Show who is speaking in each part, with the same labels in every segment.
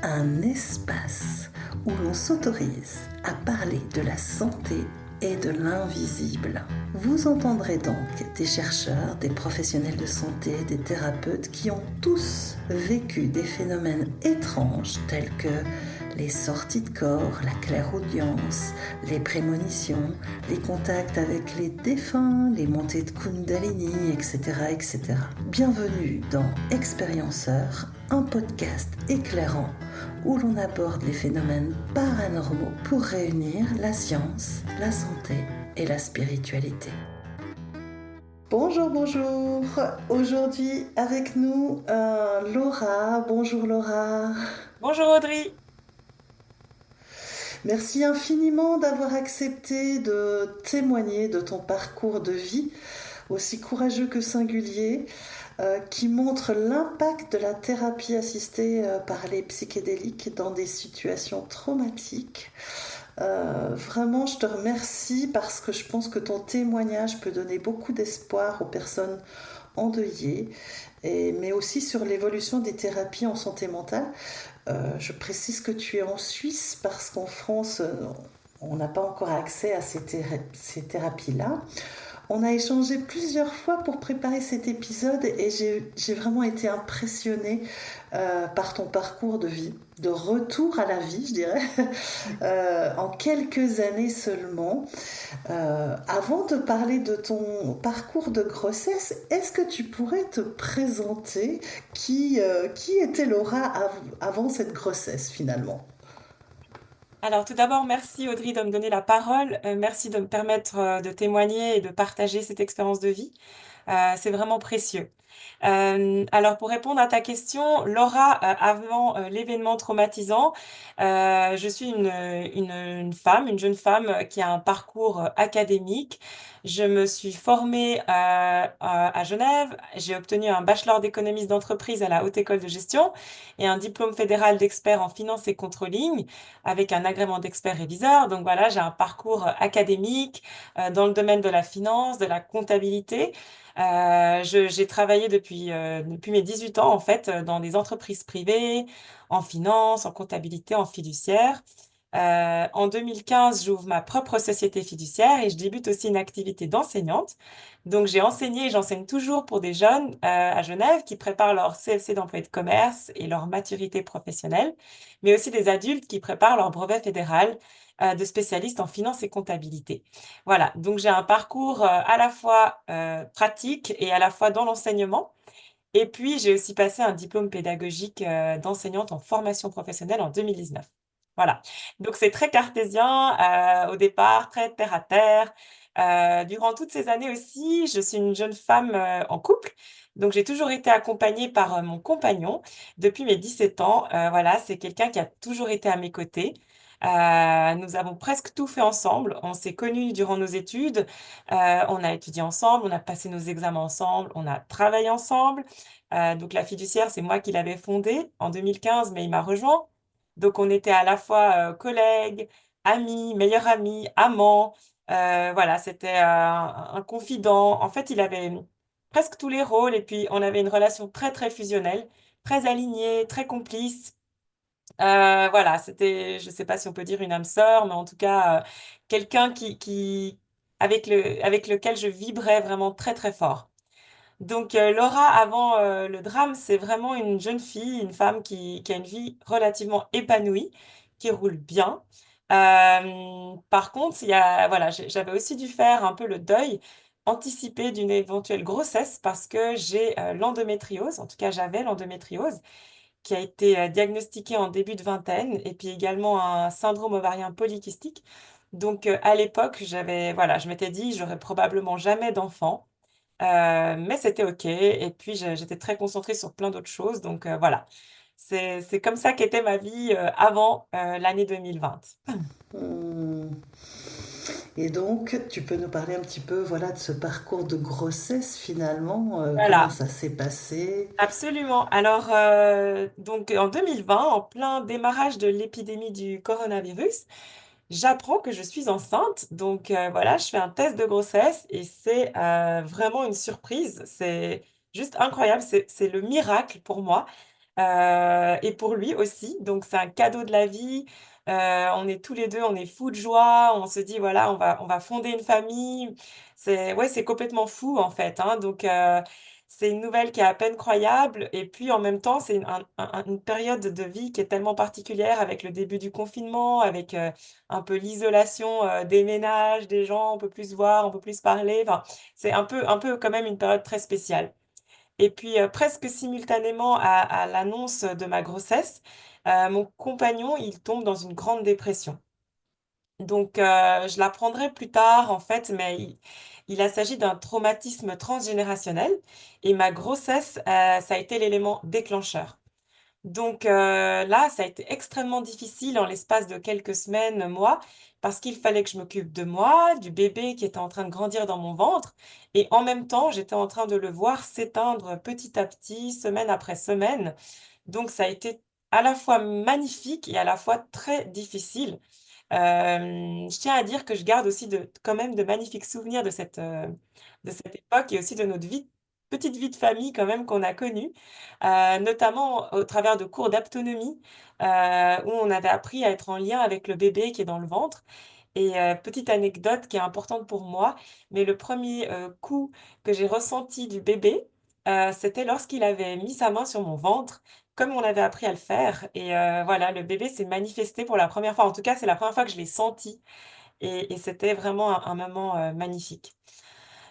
Speaker 1: un espace où l'on s'autorise à parler de la santé et de l'invisible. Vous entendrez donc des chercheurs, des professionnels de santé, des thérapeutes qui ont tous vécu des phénomènes étranges tels que les sorties de corps, la clairaudience, les prémonitions, les contacts avec les défunts, les montées de Kundalini, etc., etc. Bienvenue dans Expérienceur, un podcast éclairant où l'on aborde les phénomènes paranormaux pour réunir la science, la santé et la spiritualité. Bonjour, bonjour. Aujourd'hui avec nous Laura. Bonjour Laura.
Speaker 2: Bonjour Audrey.
Speaker 1: Merci infiniment d'avoir accepté de témoigner de ton parcours de vie, aussi courageux que singulier, qui montre l'impact de la thérapie assistée par les psychédéliques dans des situations traumatiques. Vraiment, je te remercie parce que je pense que ton témoignage peut donner beaucoup d'espoir aux personnes endeuillées, mais aussi sur l'évolution des thérapies en santé mentale. Je précise que tu es en Suisse parce qu'en France, on n'a pas encore accès à ces thérapies-là. On a échangé plusieurs fois pour préparer cet épisode et j'ai vraiment été impressionnée par ton parcours de vie, de retour à la vie, je dirais, en quelques années seulement. Avant de parler de ton parcours de grossesse, est-ce que tu pourrais te présenter qui était Laura avant cette grossesse finalement?
Speaker 2: Alors tout d'abord, merci Audrey de me donner la parole. Merci de me permettre de témoigner et de partager cette expérience de vie. C'est vraiment précieux. Alors pour répondre à ta question, Laura, avant l'événement traumatisant, je suis une femme, une jeune femme qui a un parcours académique. Je me suis formée à Genève. J'ai obtenu un bachelor d'économie d'entreprise à la Haute École de Gestion et un diplôme fédéral d'expert en finance et controlling avec un agrément d'expert réviseur. Donc voilà, j'ai un parcours académique dans le domaine de la finance, de la comptabilité. J'ai travaillé depuis mes 18 ans, en fait, dans des entreprises privées, en finance, en comptabilité, en fiduciaire. En 2015, j'ouvre ma propre société fiduciaire et je débute aussi une activité d'enseignante. Donc, j'ai enseigné et j'enseigne toujours pour des jeunes à Genève qui préparent leur CFC d'employé de commerce et leur maturité professionnelle, mais aussi des adultes qui préparent leur brevet fédéral de spécialiste en finance et comptabilité. Voilà, donc j'ai un parcours à la fois pratique et à la fois dans l'enseignement. Et puis, j'ai aussi passé un diplôme pédagogique d'enseignante en formation professionnelle en 2019. Voilà, donc c'est très cartésien au départ, très terre à terre. Durant toutes ces années aussi, je suis une jeune femme en couple. Donc, j'ai toujours été accompagnée par mon compagnon depuis mes 17 ans. Voilà, c'est quelqu'un qui a toujours été à mes côtés. Nous avons presque tout fait ensemble. On s'est connus durant nos études. On a étudié ensemble, on a passé nos examens ensemble, on a travaillé ensemble. Donc la fiduciaire, c'est moi qui l'avais fondée en 2015, mais il m'a rejoint. Donc on était à la fois collègues, amis, meilleurs amis, amants. Voilà, c'était un confident. En fait, il avait presque tous les rôles et puis on avait une relation très très fusionnelle, très alignée, très complice. Voilà, c'était, je ne sais pas si on peut dire une âme sœur, mais en tout cas, quelqu'un avec lequel je vibrais vraiment très très fort. Donc, Laura, avant le drame, c'est vraiment une jeune fille, une femme qui a une vie relativement épanouie, qui roule bien. Par contre, voilà, j'avais aussi dû faire un peu le deuil anticipé d'une éventuelle grossesse parce que j'ai l'endométriose, en tout cas j'avais l'endométriose qui a été diagnostiquée en début de vingtaine et puis également un syndrome ovarien polykystique. Donc, à l'époque, voilà, je m'étais dit, j'aurais probablement jamais d'enfant. Mais c'était OK. Et puis, j'étais très concentrée sur plein d'autres choses. Donc, voilà. C'est comme ça qu'était ma vie avant l'année 2020.
Speaker 1: Hmm. Et donc, tu peux nous parler un petit peu, voilà, de ce parcours de grossesse finalement, comment
Speaker 2: Voilà,
Speaker 1: ça s'est passé?
Speaker 2: absolument. Alors, donc en 2020, en plein démarrage de l'épidémie du coronavirus, j'apprends que je suis enceinte. Donc, voilà, je fais un test de grossesse et c'est vraiment une surprise. C'est juste incroyable. C'est le miracle pour moi. et pour lui aussi. Donc c'est un cadeau de la vie. On est tous les 2, on est fous de joie. On se dit: «Voilà, on va fonder une famille». C'est ouais, c'est complètement fou, en fait, hein. Donc c'est une nouvelle qui est à peine croyable et puis en même temps, c'est une période de vie qui est tellement particulière avec le début du confinement, avec, un peu l'isolation, des ménages, des gens, on peut plus se voir, on peut plus se parler. Enfin, c'est un peu quand même une période très spéciale. Et puis, presque simultanément à l'annonce de ma grossesse, mon compagnon, il tombe dans une grande dépression. Donc, je l'apprendrai plus tard en fait, mais il a s'agi d'un traumatisme transgénérationnel et ma grossesse, ça a été l'élément déclencheur. Donc, là, ça a été extrêmement difficile en l'espace de quelques semaines, mois, parce qu'il fallait que je m'occupe de moi, du bébé qui était en train de grandir dans mon ventre et en même temps, j'étais en train de le voir s'éteindre petit à petit, semaine après semaine. Donc ça a été à la fois magnifique et à la fois très difficile. Je tiens à dire que je garde aussi quand même de magnifiques souvenirs de cette époque et aussi de notre petite vie de famille quand même qu'on a connue, notamment au travers de cours d'autonomie, où on avait appris à être en lien avec le bébé qui est dans le ventre et petite anecdote qui est importante pour moi, mais le premier coup que j'ai ressenti du bébé, c'était lorsqu'il avait mis sa main sur mon ventre, comme on avait appris à le faire et voilà, le bébé s'est manifesté pour la première fois. En tout cas, c'est la première fois que je l'ai senti et c'était vraiment un moment, magnifique.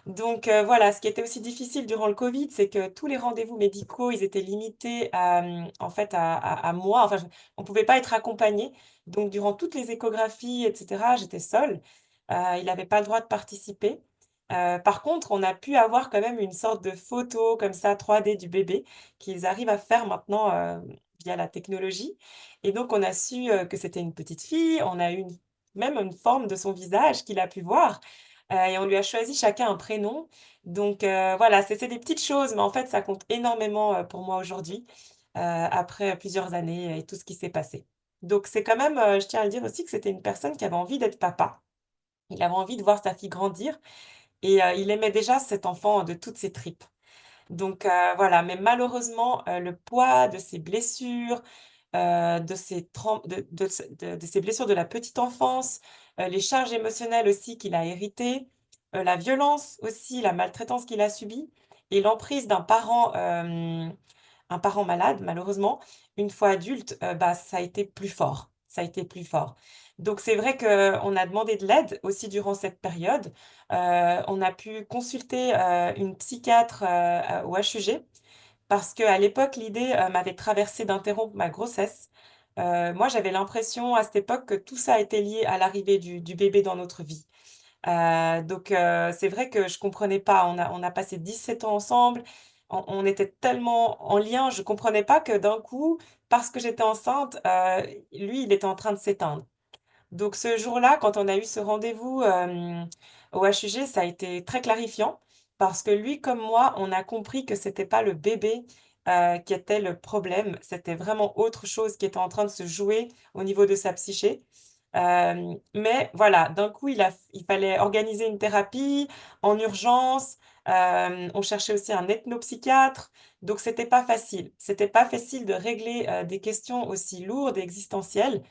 Speaker 2: Donc voilà, ce qui était aussi difficile durant le covid, c'est que tous les rendez-vous médicaux, ils étaient limités à, en fait, à moi. Enfin, je on pouvait pas être accompagné. Donc durant toutes les échographies et cetera, j'étais seule. Il avait pas le droit de participer. Par contre, on a pu avoir quand même une sorte de photo comme ça 3D du bébé qu'ils arrivent à faire maintenant, via la technologie et donc on a su, que c'était une petite fille. On a eu même une forme de son visage qu'il a pu voir. Et on lui a choisi chacun un prénom. Donc voilà, c'est des petites choses, mais en fait, ça compte énormément, pour moi aujourd'hui, après plusieurs années et tout ce qui s'est passé. Donc c'est quand même, je tiens à le dire aussi que c'était une personne qui avait envie d'être papa. Il avait envie de voir sa fille grandir et il aimait déjà cet enfant de toutes ses tripes. Donc voilà, mais malheureusement, le poids de ses blessures, de ses tram de ses blessures de la petite enfance, les charges émotionnelles aussi qu'il a héritées, la violence aussi, la maltraitance qu'il a subie et l'emprise un parent malade malheureusement, une fois adulte, bah, ça a été plus fort, ça a été plus fort. Donc c'est vrai qu'on a demandé de l'aide aussi durant cette période. On a pu consulter, une psychiatre, au HUG parce qu'à l'époque, l'idée, m'avait traversée d'interrompre ma grossesse. Moi, j'avais l'impression à cette époque que tout ça était lié à l'arrivée du bébé dans notre vie. Donc c'est vrai que je comprenais pas. On a passé 17 ans ensemble, on était tellement en lien, je comprenais pas que d'un coup, parce que j'étais enceinte, lui, il était en train de s'éteindre. Donc ce jour-là, quand on a eu ce rendez-vous, au HUG, ça a été très clarifiant parce que lui comme moi, on a compris que c'était pas le bébé, qui était le problème, c'était vraiment autre chose qui était en train de se jouer au niveau de sa psyché. Mais voilà, d'un coup, il fallait organiser une thérapie en urgence, on cherchait aussi un ethnopsychiatre, donc c'était pas facile. C'était pas facile de régler, des questions aussi lourdes et existentielles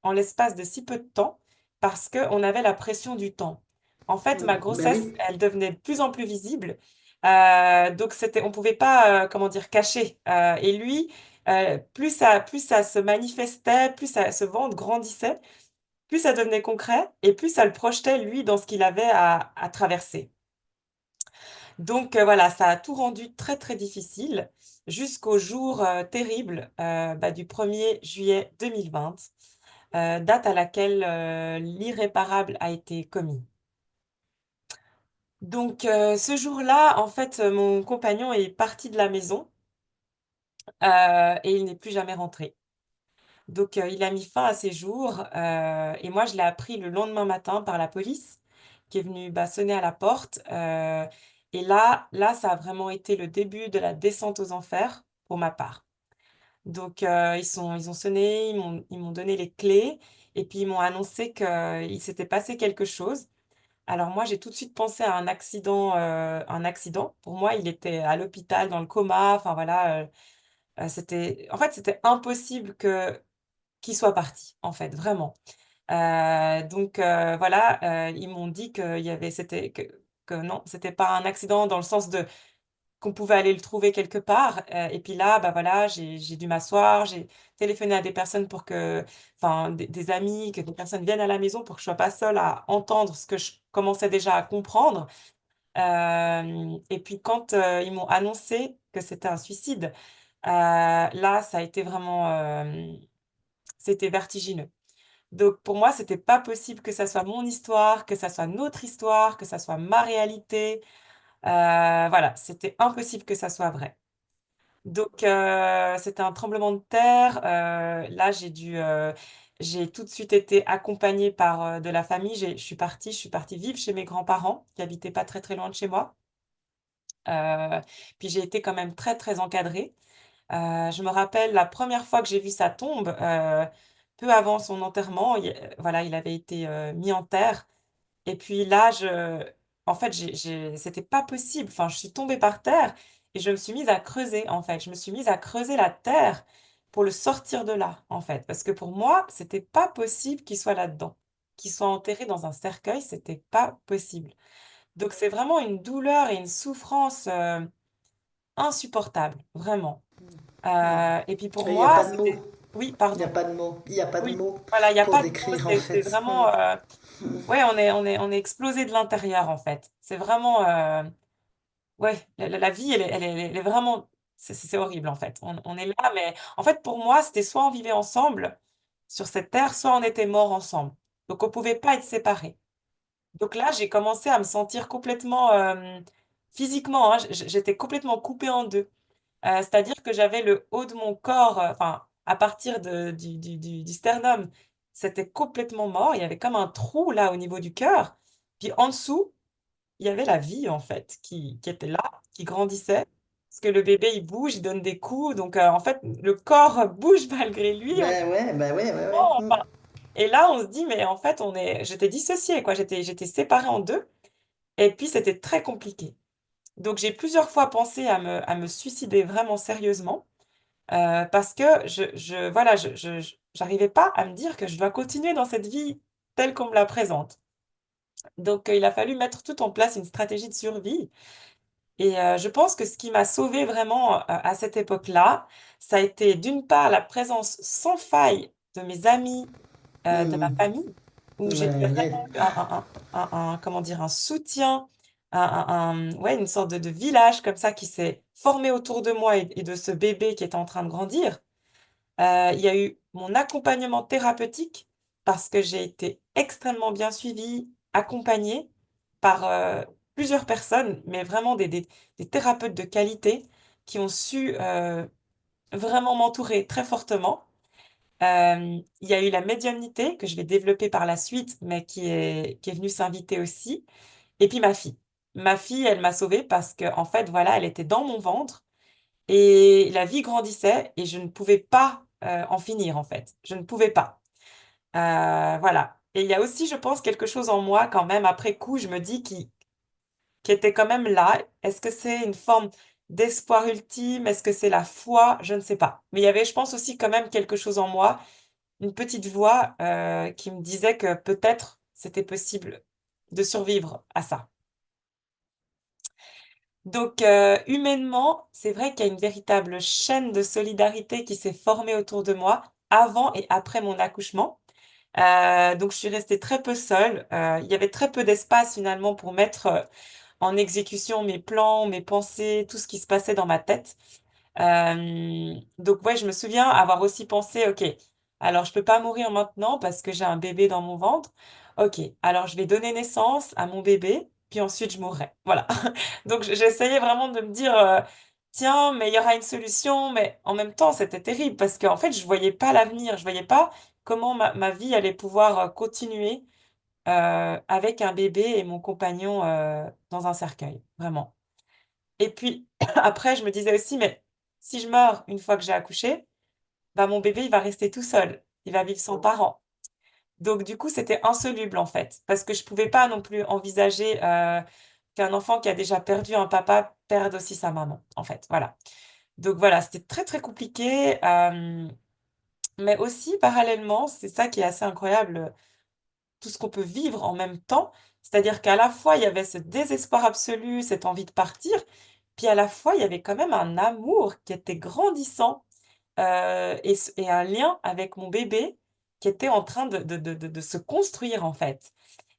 Speaker 2: en l'espace de si peu de temps, parce qu'on avait la pression du temps. En fait, ma
Speaker 1: Ben
Speaker 2: grossesse,
Speaker 1: oui.
Speaker 2: elle devenait de plus en plus visible, donc on pouvait pas, comment dire? Cacher, et lui, plus ça se manifestait, plus ce ventre grandissait, plus ça devenait concret et plus ça le projetait lui dans ce qu'il avait à traverser. Donc voilà, ça a tout rendu très, très difficile jusqu'au jour, terrible, bah, du 1er juillet 2020. Date à laquelle, l'irréparable a été commis. Donc ce jour-là, en fait, mon compagnon est parti de la maison, et il n'est plus jamais rentré. Donc il a mis fin à ses jours, et moi je l'ai appris le lendemain matin par la police qui est venue, bah, sonner à la porte, et là, ça a vraiment été le début de la descente aux enfers pour ma part. Donc ils ont sonné, ils m'ont donné les clés et puis ils m'ont annoncé qu'il s'était passé quelque chose. Alors moi, j'ai tout de suite pensé à un accident, un accident. Pour moi, il était à l'hôpital dans le coma, enfin voilà, c'était impossible qu'il soit parti, en fait, vraiment. Donc voilà, ils m'ont dit qu'il y avait c'était que non, c'était pas un accident dans le sens de qu'on pouvait aller le trouver quelque part, et puis là, bah, voilà, j'ai dû m'asseoir, j'ai téléphoné à des personnes pour que enfin des amis, que des personnes viennent à la maison pour que je sois pas seule à entendre ce que je commençais déjà à comprendre. Et puis quand, ils m'ont annoncé que c'était un suicide, là, ça a été vraiment, c'était vertigineux. Donc pour moi, c'était pas possible que ça soit mon histoire, que ça soit notre histoire, que ça soit ma réalité. Voilà, c'était impossible que ça soit vrai. Donc c'était un tremblement de terre, là j'ai tout de suite été accompagnée par, de la famille. Je suis partie vivre chez mes grands-parents qui habitaient pas très, très loin de chez moi. Heu, Puis j'ai été quand même très, très encadrée. Je me rappelle la première fois que j'ai vu sa tombe, peu avant son enterrement, voilà, il avait été, mis en terre. Et puis là, en fait, c'était pas possible. Enfin, je suis tombée par terre et je me suis mise à creuser, en fait. Je me suis mise à creuser la terre pour le sortir de là, en fait. Parce que pour moi, c'était pas possible qu'il soit là-dedans. Qu'il soit enterré dans un cercueil, c'était pas possible. Donc c'est vraiment une douleur et une souffrance, insupportable, vraiment. Et puis pour
Speaker 1: Il n'y a
Speaker 2: moi,
Speaker 1: pas de mots.
Speaker 2: c'était oui,
Speaker 1: Il n'y a
Speaker 2: pardon.
Speaker 1: pas de mots. Il n'y a pas de
Speaker 2: Oui,
Speaker 1: mots
Speaker 2: voilà, il y a
Speaker 1: pour
Speaker 2: pas de mots,
Speaker 1: décrire en
Speaker 2: c'est
Speaker 1: fait.
Speaker 2: vraiment, ouais, on est explosé de l'intérieur, en fait. C'est vraiment, ouais, la vie, elle est vraiment c'est horrible, en fait. On est là, mais en fait, pour moi, c'était soit on vivait ensemble sur cette terre, soit on était morts ensemble. Donc on pouvait pas être séparés. Donc là, j'ai commencé à me sentir complètement, physiquement, hein, j'étais complètement coupée en 2. C'est-à-dire que j'avais le haut de mon corps, enfin, à partir du sternum, c'était complètement mort. Il y avait comme un trou là au niveau du cœur. Puis en dessous, il y avait la vie en fait qui était là, qui grandissait. Parce que le bébé, il bouge, il donne des coups. Donc en fait, le corps bouge malgré lui.
Speaker 1: Ben ouais, ouais, ouais.
Speaker 2: Oh, enfin, et là, on se dit, mais en fait, j'étais dissociée, quoi. J'étais séparée en deux. Et puis, c'était très compliqué. Donc, j'ai plusieurs fois pensé à me suicider vraiment sérieusement. Parce que voilà, j'arrivais pas à me dire que je dois continuer dans cette vie telle qu'on me la présente. Donc, il a fallu mettre tout en place, une stratégie de survie. Et je pense que ce qui m'a sauvée vraiment, à cette époque-là, ça a été d'une part la présence sans faille de mes amis, de ma famille, où j'ai
Speaker 1: Ouais,
Speaker 2: vraiment eu comment dire? Un soutien, ouais, une sorte de village comme ça qui s'est formé autour de moi et de ce bébé qui était en train de grandir. Il y a eu mon accompagnement thérapeutique parce que j'ai été extrêmement bien suivie, accompagnée par, plusieurs personnes, mais vraiment des thérapeutes de qualité qui ont su, vraiment m'entourer très fortement. Il y a eu la médiumnité que je vais développer par la suite, mais qui est venue s'inviter aussi, et puis ma fille. Ma fille, elle m'a sauvée parce qu'en fait, voilà, elle était dans mon ventre et la vie grandissait et je ne pouvais pas, en finir, en fait. Je ne pouvais pas. Voilà, et il y a aussi, je pense, quelque chose en moi quand même après coup, je me dis qui était quand même là. Est-ce que c'est une forme d'espoir ultime? Est-ce que c'est la foi? Je ne sais pas. Mais il y avait, je pense aussi quand même quelque chose en moi, une petite voix, qui me disait que peut-être c'était possible de survivre à ça. Donc, humainement, c'est vrai qu'il y a une véritable chaîne de solidarité qui s'est formée autour de moi avant et après mon accouchement. Donc je suis restée très peu seule, il y avait très peu d'espace finalement pour mettre, en exécution mes plans, mes pensées, tout ce qui se passait dans ma tête. Donc ouais, je me souviens avoir aussi pensé: «OK, alors je peux pas mourir maintenant parce que j'ai un bébé dans mon ventre. OK, alors je vais donner naissance à mon bébé, puis ensuite je mourrai». Voilà. Donc j'essayais vraiment de me dire, «Tiens, mais il y aura une solution», mais en même temps, c'était terrible parce qu'en fait, je voyais pas l'avenir. Je voyais pas comment ma vie allait pouvoir, continuer, avec un bébé et mon compagnon, dans un cercueil, vraiment. Et puis après, je me disais aussi: «Mais si je meurs une fois que j'ai accouché, bah, mon bébé, il va rester tout seul. Il va vivre sans parents». Donc du coup, c'était insoluble, en fait, parce que je pouvais pas non plus envisager, qu'un enfant qui a déjà perdu un papa perde aussi sa maman, en fait, voilà. Donc voilà, c'était très très compliqué. Mais aussi, parallèlement, c'est ça qui est assez incroyable, tout ce qu'on peut vivre en même temps. C'est-à-dire qu'à la fois, il y avait ce désespoir absolu, cette envie de partir, puis à la fois, il y avait quand même un amour qui était grandissant, et un lien avec mon bébé qui était en train de se construire, en fait.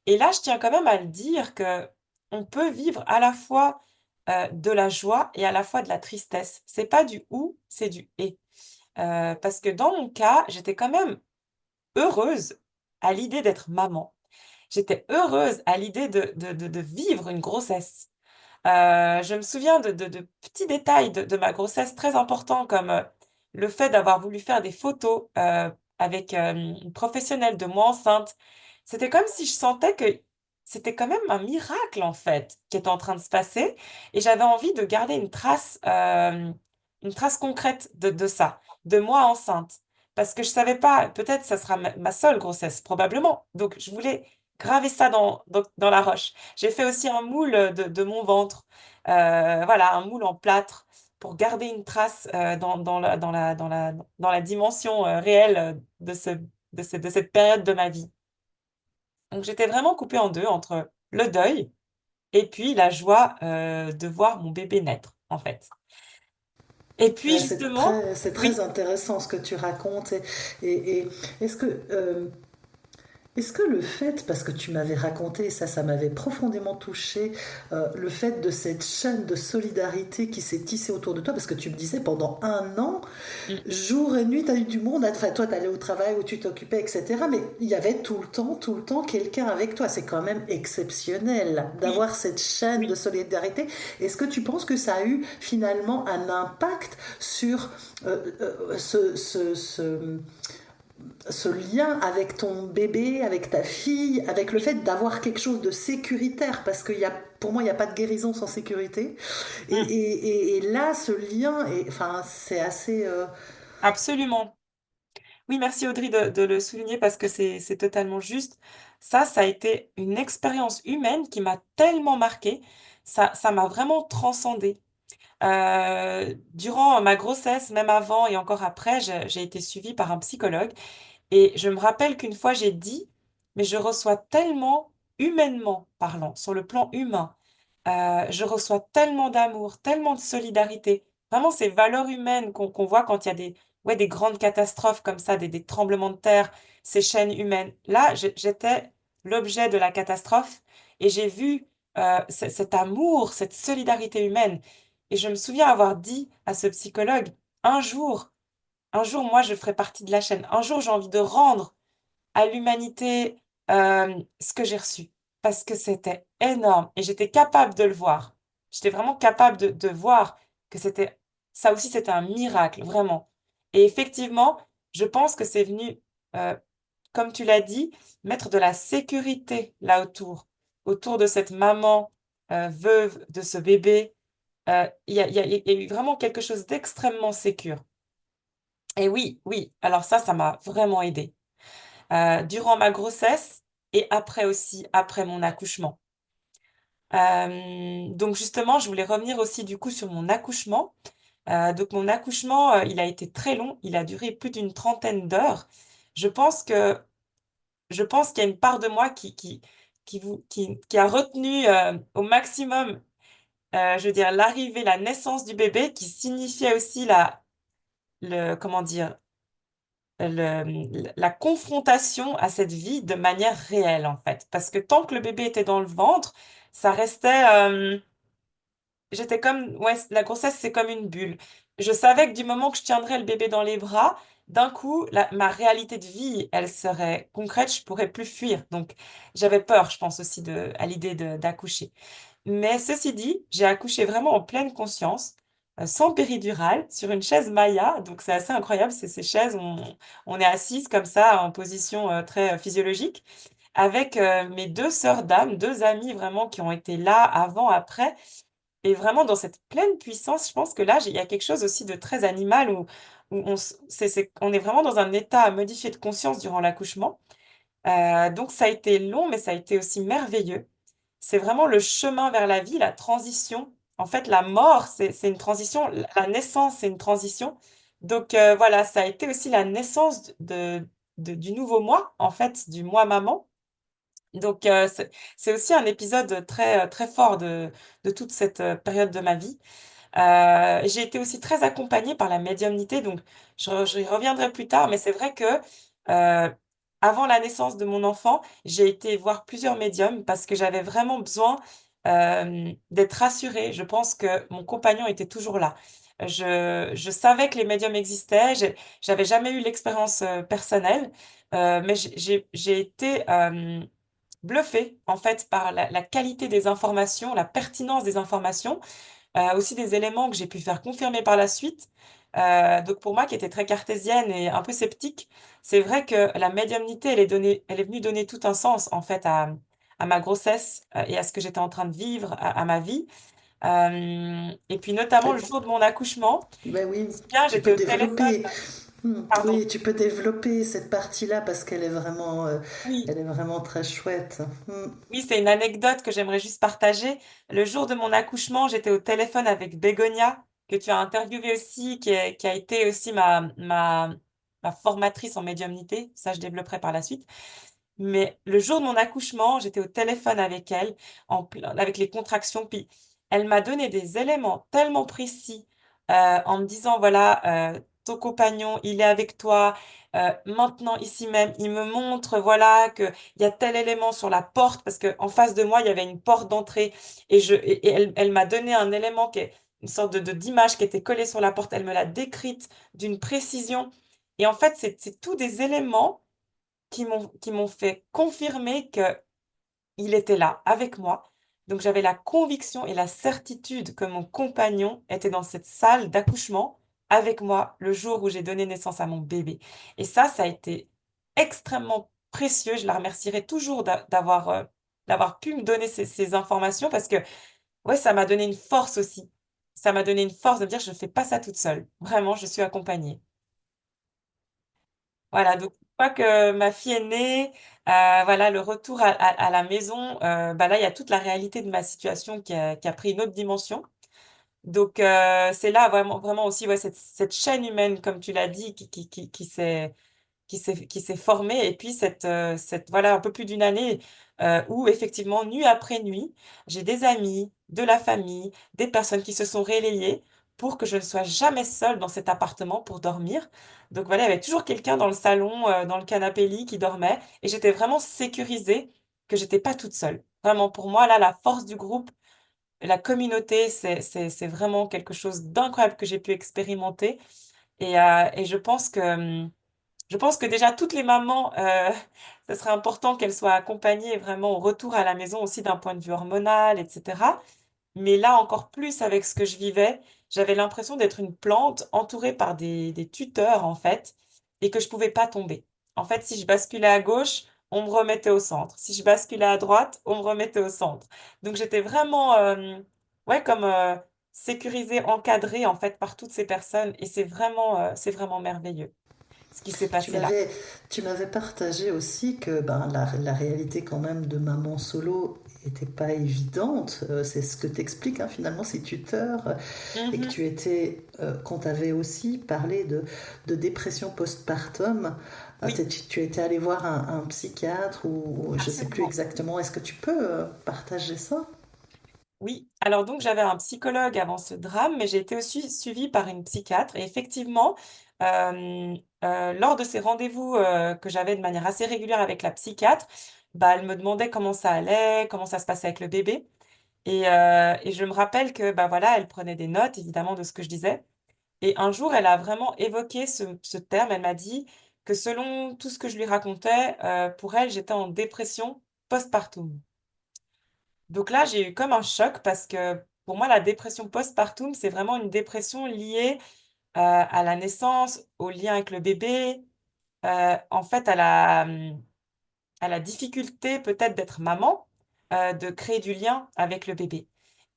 Speaker 2: Et là, je tiens quand même à le dire que on peut vivre à la fois, de la joie et à la fois de la tristesse. C'est pas du ou, c'est du et. Parce que dans mon cas, j'étais quand même heureuse à l'idée d'être maman. J'étais heureuse à l'idée de vivre une grossesse. Je me souviens de petits détails de ma grossesse très importants comme, le fait d'avoir voulu faire des photos, avec, une professionnelle de moi enceinte. C'était comme si je sentais que c'était quand même un miracle, en fait, qui était en train de se passer et j'avais envie de garder une trace concrète de ça, de moi enceinte. Parce que je savais pas, peut-être ça sera ma seule grossesse, probablement. Donc je voulais graver ça dans la roche. J'ai fait aussi un moule, de mon ventre, voilà, un moule en plâtre pour garder une trace, dans la dimension, réelle, de cette période de ma vie. Donc j'étais vraiment coupée en 2 entre le deuil et puis la joie, de voir mon bébé naître, en fait. Et puis
Speaker 1: Ouais,
Speaker 2: justement
Speaker 1: c'est très
Speaker 2: oui,
Speaker 1: intéressant ce que tu racontes. Et est-ce que, est-ce que le fait, parce que tu m'avais raconté, ça m'avait profondément touché, le fait de cette chaîne de solidarité qui s'est tissée autour de toi, parce que tu me disais pendant un an,
Speaker 2: mmh,
Speaker 1: jour et nuit, tu as eu du monde, enfin toi tu allais au travail où tu t'occupais, etc. Mais il y avait tout le temps quelqu'un avec toi. C'est quand même exceptionnel
Speaker 2: oui,
Speaker 1: d'avoir cette chaîne de
Speaker 2: oui.
Speaker 1: solidarité. Est-ce que tu penses que ça a eu finalement un impact sur ce lien avec ton bébé, avec ta fille, avec le fait d'avoir quelque chose de sécuritaire, parce que pour moi, il n'y a pas de guérison sans sécurité.
Speaker 2: Mmh,
Speaker 1: Et là, ce lien, enfin, c'est assez...
Speaker 2: absolument. Oui, merci Audrey de le souligner parce que c'est totalement juste. Ça a été une expérience humaine qui m'a tellement marquée. Ça m'a vraiment transcendée. Durant ma grossesse, même avant et encore après, j'ai été suivie par un psychologue et je me rappelle qu'une fois j'ai dit: «Mais je reçois tellement, humainement parlant, sur le plan humain, je reçois tellement d'amour, tellement de solidarité». Vraiment ces valeurs humaines qu'on voit quand il y a des grandes catastrophes comme ça, des tremblements de terre, ces chaînes humaines. Là, j'étais l'objet de la catastrophe et j'ai vu, cet amour, cette solidarité humaine et je me souviens avoir dit à ce psychologue: «Un jour un jour, moi, je ferai partie de la chaîne. Un jour, j'ai envie de rendre à l'humanité, ce que j'ai reçu». Parce que c'était énorme et j'étais capable de le voir. J'étais vraiment capable de voir que ça aussi, c'était un miracle, vraiment. Et effectivement, je pense que c'est venu, heu, comme tu l'as dit, mettre de la sécurité là autour de cette maman, veuve de ce bébé. Il y a eu vraiment quelque chose d'extrêmement sécure. Et oui, oui, alors ça m'a vraiment aidée, durant ma grossesse et après aussi, après mon accouchement. Donc justement, je voulais revenir aussi du coup sur mon accouchement. Donc mon accouchement, il a été très long, il a duré plus d'une trentaine d'heures. Je pense que je pense qu'il y a une part de moi qui a retenu, au maximum, je veux dire l'arrivée, la naissance du bébé qui signifiait aussi le comment dire? La confrontation à cette vie de manière réelle, en fait. Parce que tant que le bébé était dans le ventre, ça restait, j'étais comme ouais, la grossesse, c'est comme une bulle. Je savais que du moment que je tiendrais le bébé dans les bras, d'un coup, ma réalité de vie, elle serait concrète, je pourrais plus fuir. Donc j'avais peur, je pense aussi à l'idée d'accoucher. Mais ceci dit, j'ai accouché vraiment en pleine conscience, sans péridurale, sur une chaise Maya, donc c'est assez incroyable, c'est ces chaises où on est assise comme ça en position, très, physiologique, avec, mes 2 sœurs d'âme, 2 amies vraiment qui ont été là avant, après et vraiment dans cette pleine puissance, je pense que là, il y a quelque chose aussi de très animal où on est vraiment dans un état modifié de conscience durant l'accouchement. Donc ça a été long, mais ça a été aussi merveilleux. C'est vraiment le chemin vers la vie, la transition, En fait, la mort, c'est une transition, la naissance, c'est une transition. Donc voilà, ça a été aussi la naissance du nouveau moi, en fait, du moi maman. Donc c'est aussi un épisode très, très fort de toute cette période de ma vie. J'ai été aussi très accompagnée par la médiumnité, donc j'y reviendrai plus tard, mais c'est vrai que euh, avant la naissance de mon enfant, j'ai été voir plusieurs médiums parce que j'avais vraiment besoin d'être rassurée. Je pense que mon compagnon était toujours là. Je savais que les médiums existaient, j'avais jamais eu l'expérience personnelle, mais j'ai été bluffée en fait par la qualité des informations, la pertinence des informations, aussi des éléments que j'ai pu faire confirmer par la suite. Donc pour moi qui était très cartésienne et un peu sceptique, c'est vrai que la médiumnité, elle est venue donner tout un sens en fait à ma grossesse et à ce que j'étais en train de vivre, à ma vie. Et puis notamment le jour de mon accouchement,
Speaker 1: Ben
Speaker 2: je me
Speaker 1: oui,
Speaker 2: souviens,
Speaker 1: tu
Speaker 2: j'étais
Speaker 1: peux
Speaker 2: au téléphone,
Speaker 1: développer.
Speaker 2: pardon.
Speaker 1: Oui, tu peux développer cette partie-là parce
Speaker 2: Oui,
Speaker 1: elle est vraiment très chouette.
Speaker 2: oui, c'est une anecdote que j'aimerais juste partager. Le jour de mon accouchement, j'étais au téléphone avec Bégonia, que tu as interviewé aussi, qui a été aussi ma formatrice en médiumnité. Ça, je développerai par la suite. Mais le jour de mon accouchement, j'étais au téléphone avec elle, avec les contractions, puis elle m'a donné des éléments tellement précis en me disant, voilà, ton compagnon, il est avec toi, maintenant, ici même, il me montre, voilà, qu'il y a tel élément sur la porte, parce que en face de moi, il y avait une porte d'entrée, et elle m'a donné un élément qui est une sorte d'image qui était collée sur la porte, elle me l'a décrite d'une précision, et en fait, c'est tous des éléments qui m'ont fait confirmer que il était là avec moi. Donc j'avais la conviction et la certitude que mon compagnon était dans cette salle d'accouchement avec moi le jour où j'ai donné naissance à mon bébé. Et ça a été extrêmement précieux. Je la remercierai toujours d'avoir pu me donner ces informations parce que ouais, ça m'a donné une force aussi. Ça m'a donné une force de me dire je ne fais pas ça toute seule. Vraiment, je suis accompagnée. Voilà, donc une fois que ma fille est née, voilà, le retour à la maison, bah là, il y a toute la réalité de ma situation qui a pris une autre dimension. Donc, c'est là vraiment, vraiment aussi ouais, cette chaîne humaine, comme tu l'as dit, qui s'est formée. Et puis, voilà, un peu plus d'une année où, effectivement, nuit après nuit, j'ai des amis, de la famille, des personnes qui se sont relayées pour que je ne sois jamais seule dans cet appartement pour dormir. Donc, voilà, il y avait toujours quelqu'un dans le salon, dans le canapé-lit qui dormait. Et j'étais vraiment sécurisée que j'étais pas toute seule. Vraiment, pour moi, là, la force du groupe, la communauté, c'est vraiment quelque chose d'incroyable que j'ai pu expérimenter. Et je pense que déjà toutes les mamans, ça serait important qu'elles soient accompagnées vraiment au retour à la maison aussi d'un point de vue hormonal, etc. Mais là encore plus avec ce que je vivais, j'avais l'impression d'être une plante entourée par des tuteurs en fait, et que je pouvais pas tomber. En fait, si je basculais à gauche, on me remettait au centre. Si je basculais à droite, on me remettait au centre. Donc j'étais vraiment, ouais, comme sécurisée, encadrée en fait par toutes ces personnes, et c'est vraiment merveilleux ce qui s'est
Speaker 1: Tu
Speaker 2: passé là.
Speaker 1: m'avais, tu m'avais partagé aussi que la réalité quand même de maman solo était pas évidente. C'est ce que t'expliques finalement ces tuteurs et que
Speaker 2: Mhm.
Speaker 1: tu étais, qu'on t'avait aussi parlé de dépression postpartum.
Speaker 2: Oui,
Speaker 1: Tu étais allé voir un psychiatre ou je sais plus
Speaker 2: absolument.
Speaker 1: exactement. Est-ce que tu peux partager ça?
Speaker 2: Oui, alors donc j'avais un psychologue avant ce drame, mais j'ai été aussi suivie par une psychiatre. Et effectivement, euh, lors de ces rendez-vous que j'avais de manière assez régulière avec la psychiatre, bah, elle me demandait comment ça allait, comment ça se passait avec le bébé. Et je me rappelle que bah, voilà, elle prenait des notes évidemment de ce que je disais. Et un jour, elle a vraiment évoqué ce terme. Elle m'a dit que selon tout ce que je lui racontais, pour elle, j'étais en dépression postpartum. Donc là, j'ai eu comme un choc parce que pour moi, la dépression postpartum, c'est vraiment une dépression liée à la naissance, au lien avec le bébé, en fait à la difficulté peut-être d'être maman, de créer du lien avec le bébé.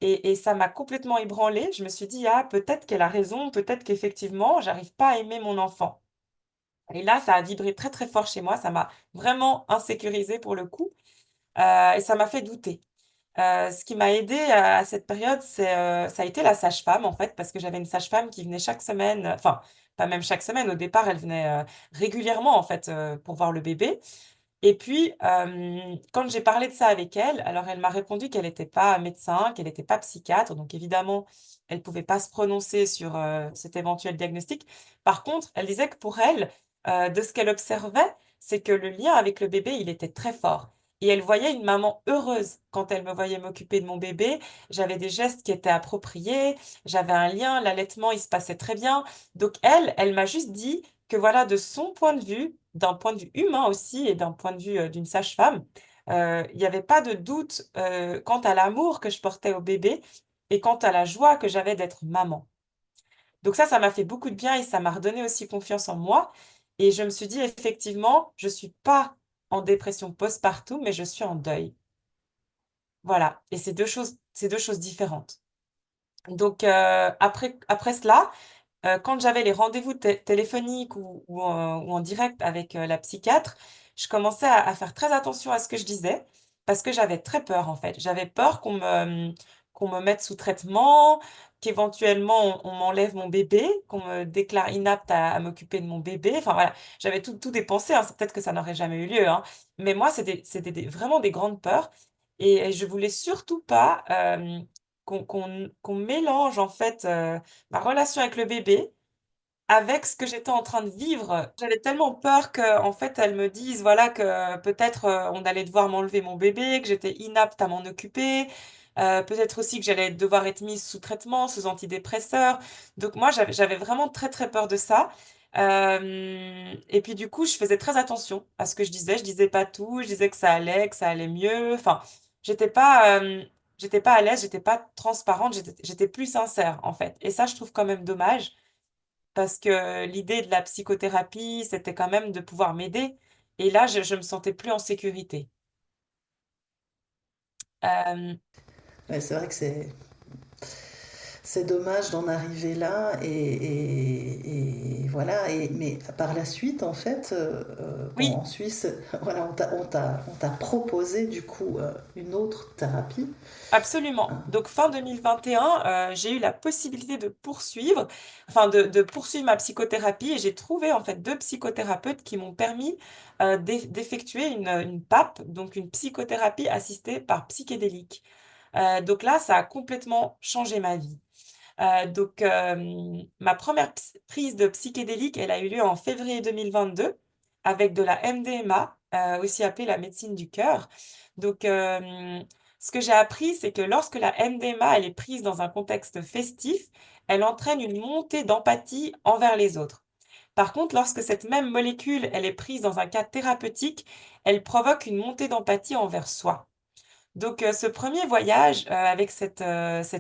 Speaker 2: Et ça m'a complètement ébranlée. Je me suis dit, ah, peut-être qu'elle a raison, peut-être qu'effectivement, j'arrive pas à aimer mon enfant. Et là, ça a vibré très très fort chez moi, ça m'a vraiment insécurisée pour le coup, et ça m'a fait douter. Ce qui m'a aidée à cette période, ça a été la sage-femme, en fait, parce que j'avais une sage-femme qui venait chaque semaine, enfin, pas même chaque semaine, au départ, elle venait régulièrement, en fait, pour voir le bébé. Et puis, quand j'ai parlé de ça avec elle, alors elle m'a répondu qu'elle n'était pas médecin, qu'elle n'était pas psychiatre, donc évidemment, elle ne pouvait pas se prononcer sur cet éventuel diagnostic. Par contre, elle disait que pour elle, de ce qu'elle observait, c'est que le lien avec le bébé, il était très fort. Et elle voyait une maman heureuse quand elle me voyait m'occuper de mon bébé. J'avais des gestes qui étaient appropriés, j'avais un lien, l'allaitement, il se passait très bien. Donc elle m'a juste dit que voilà, de son point de vue, d'un point de vue humain aussi et d'un point de vue d'une sage-femme, il n'y avait pas de doute quant à l'amour que je portais au bébé et quant à la joie que j'avais d'être maman. Donc ça m'a fait beaucoup de bien et ça m'a redonné aussi confiance en moi. Et je me suis dit, effectivement, je suis pas en dépression postpartum, mais je suis en deuil. Voilà. Et c'est deux choses différentes. Donc après cela, quand j'avais les rendez-vous téléphoniques ou en direct avec la psychiatre, je commençais à faire très attention à ce que je disais parce que j'avais très peur en fait. J'avais peur qu'on me mette sous traitement, qu'éventuellement on m'enlève mon bébé, qu'on me déclare inapte à m'occuper de mon bébé. Enfin voilà, j'avais tout dépensé, hein. C'est peut-être que ça n'aurait jamais eu lieu, hein. Mais moi, c'était vraiment des grandes peurs et je voulais surtout pas qu'on mélange en fait ma relation avec le bébé avec ce que j'étais en train de vivre. J'avais tellement peur qu'en fait, elles me disent, voilà, que peut-être on allait devoir m'enlever mon bébé, que j'étais inapte à m'en occuper, peut-être aussi que j'allais devoir être mise sous traitement, sous antidépresseurs. Donc moi, j'avais vraiment très très peur de ça. Et puis du coup, je faisais très attention à ce que je disais. Je disais pas tout, je disais que ça allait mieux. Enfin, j'étais pas, j'étais pas à l'aise, j'étais pas transparente, j'étais plus sincère en fait. Et ça, je trouve quand même dommage parce que l'idée de la psychothérapie, c'était quand même de pouvoir m'aider. Et là, je me sentais plus en sécurité. Euh,
Speaker 1: Ouais, c'est vrai que c'est dommage d'en arriver là et voilà. Mais par la suite, en fait, bon,
Speaker 2: oui,
Speaker 1: en Suisse, voilà, on t'a proposé du coup une autre thérapie.
Speaker 2: absolument. Donc fin 2021, j'ai eu la possibilité de poursuivre, enfin de poursuivre ma psychothérapie et j'ai trouvé en fait deux psychothérapeutes qui m'ont permis d'effectuer une PAP, donc une psychothérapie assistée par psychédélique. Donc là, ça a complètement changé ma vie. Ma première prise de psychédélique, elle a eu lieu en février 2022 avec de la MDMA, aussi appelée la médecine du cœur. Donc, ce que j'ai appris, c'est que lorsque la MDMA, elle est prise dans un contexte festif, elle entraîne une montée d'empathie envers les autres. Par contre, lorsque cette même molécule, elle est prise dans un cas thérapeutique, elle provoque une montée d'empathie envers soi. Donc, ce premier voyage avec cette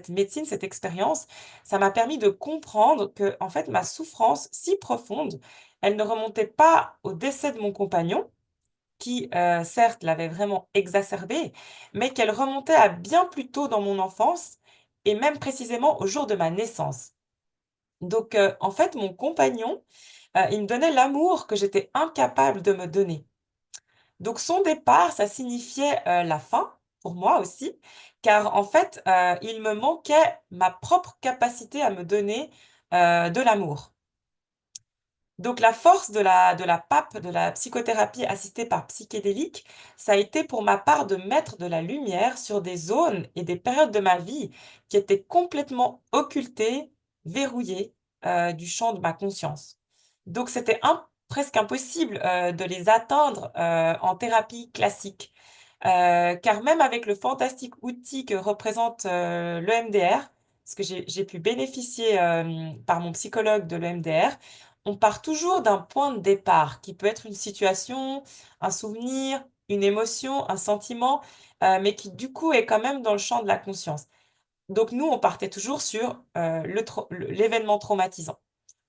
Speaker 2: médecine, cette expérience, ça m'a permis de comprendre que, en fait, ma souffrance si profonde, elle ne remontait pas au décès de mon compagnon, qui, certes, l'avait vraiment exacerbée, mais qu'elle remontait à bien plus tôt dans mon enfance et même précisément au jour de ma naissance. Donc, en fait, mon compagnon, il me donnait l'amour que j'étais incapable de me donner. Donc son départ, ça signifiait la fin pour moi aussi, car en fait, il me manquait ma propre capacité à me donner de l'amour. Donc la force de la PAP, de la psychothérapie assistée par psychédélique, ça a été pour ma part de mettre de la lumière sur des zones et des périodes de ma vie qui étaient complètement occultées, verrouillées du champ de ma conscience. Donc c'était presque impossible de les atteindre en thérapie classique. Car même avec le fantastique outil que représente l'EMDR, parce que j'ai pu bénéficier par mon psychologue de l'EMDR, on part toujours d'un point de départ qui peut être une situation, un souvenir, une émotion, un sentiment, mais qui du coup est quand même dans le champ de la conscience. Donc nous, on partait toujours sur l'événement traumatisant.